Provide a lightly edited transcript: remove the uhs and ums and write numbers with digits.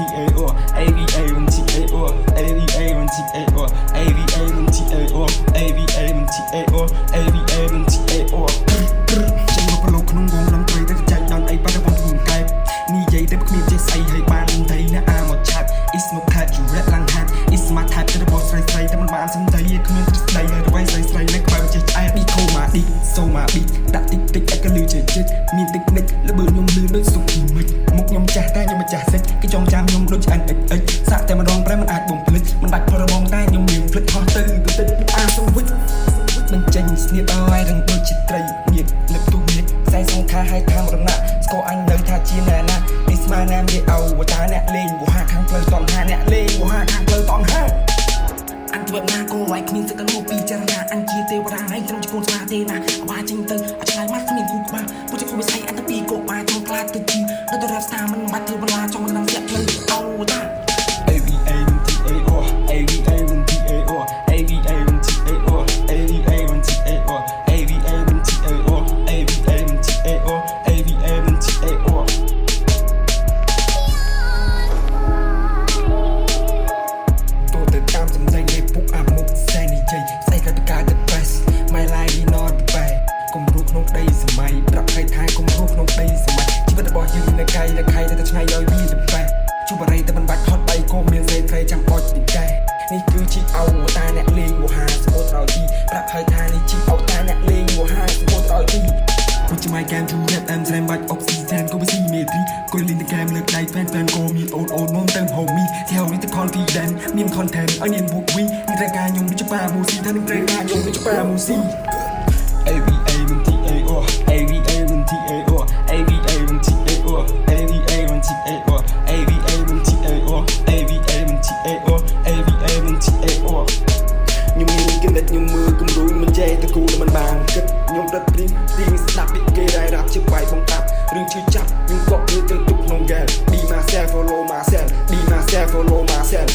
AVA1TAO AVA1TAO AVA1TAO AVA1TAO AVA1TAO AVA1TAO ចេញមកប្រឡូកក្នុងវងដំត្រីទៅចាច់ដល់អីបាត់របស់ខ្ញុំកែបនិយាយទៅគ្មានចេះស្អីហើយបានតែណាអាមកឆាត់ It's no type ជួរ៉ាក់ឡើងហាត់ It's my type ទៅរបស់ស្រីស្រីតែមិនបានសំដីគ្មានស្ដីហើយទៅស្រីស្រីនៅក្បែរចេះឆ្អែត Beat ខូម៉ា Beat សូម៉ា Beat ដាក់តិចតិចឲ្យក៏លឺចេះចិត្តមានតិចនិចល្បឿនខ្ញុំលឺដូចសុខជីមិចមុខខ្ញុំចាស់តែខ្ញុំម្ចាស់សិចគេចងចាំខ្ញុំដូចឆ្អែតអិចអិចសាក់តែម្ដងប្រែមិនអាចបំភ្លេចមិនបាច់ផរបងតែខ្ញុំមានភ្លេចហោះទៅតិចអាសវិចមិនចេញស្នៀតឲ្យរឹងដូចជាត្រីងៀតនឹកទុះនេះខ្សែសង្ខារឲ្យតាមរណៈស្គាល់អញនៅថាជាណាណានេះស្មើណាមនិយាយឲ្យវតាអ្នកលេងវហាខាងផ្លូវតនហាអ្នកលេងវហាខាងផ្លូវតនហាអញធ្វើណាគោវាយគ្មានសិទ្ធិមកពីចរណាអញជាទេវតាហើយត្រឹមជាកូនស្វាទេណាអបាចេញទៅអត់ឆ្លើយមកគ្មានគូក្បាលពួកជាគូវិស័យអន្តពីគោបានចង់ខ្លាចទៅជីដល់ទៅរត់ស្តាមិនបាច់ធ្វើបន្លាចង់នឹងស្ទាក់ផ្លូវអោតា AVA1TAO AVA1TAO AVA1TAO AVA1TAO AVA1TAO AVA1TAO AVA1TAO ตัวเติร์ดตามสำใจในปุกอามุกแซนิเจใส่กระดาษเดอะเบสไม่ลายดีนอนไปกลมรูปนกได้สมัยปรับใครทายกลมรูปนกได้สมัยชีวิตบอกยืนในไกลแต่ใครแต่ชายย่อยวีเดอะแปะชูบอะไรแต่มันบัดทอดไปโกเมียนใส่ใครจำอดติดใจนี่คือชีเอาตาแนกเลงวัวหาสมบูรณ์เราดีปรับใครทายนี่ชีเอาตาแนกเลงวัวหาสมบูรณ์เราดีกูจะไม่แกมชูแรปแอมแสดงบัดออกซิเจนก็ไม่ซีเมตรีกูลินแต่แกมเลิกไลฟ์แฟนโกมีโอนน้องเติมโฮมี่ที่เฮานี่แต่คอนฟีเดนมีคอนเทนต์เอาเนียนบุกวีในรายการยงมิจปามูซีท่านในรายการยงมิจปามูซี AVA1TAO AVA1TAO AVA1TAO AVA1TAO AVA1TAO AVA1TAO AVA1TAO ខ្ញុំមានគំនិតខ្ញុំមើលគំរូមិនចេះទៅគូមិនបានគិតខ្ញុំរត់ព្រីងស្ដាប់ពីគេរ៉ាយរ៉ាប់ជាបាយបងតាប់រឿងឈឺចាប់ខ្ញុំក៏ព្រឺទៅទុកក្នុងហ្គេម Be myself follow myself Be myself follow myself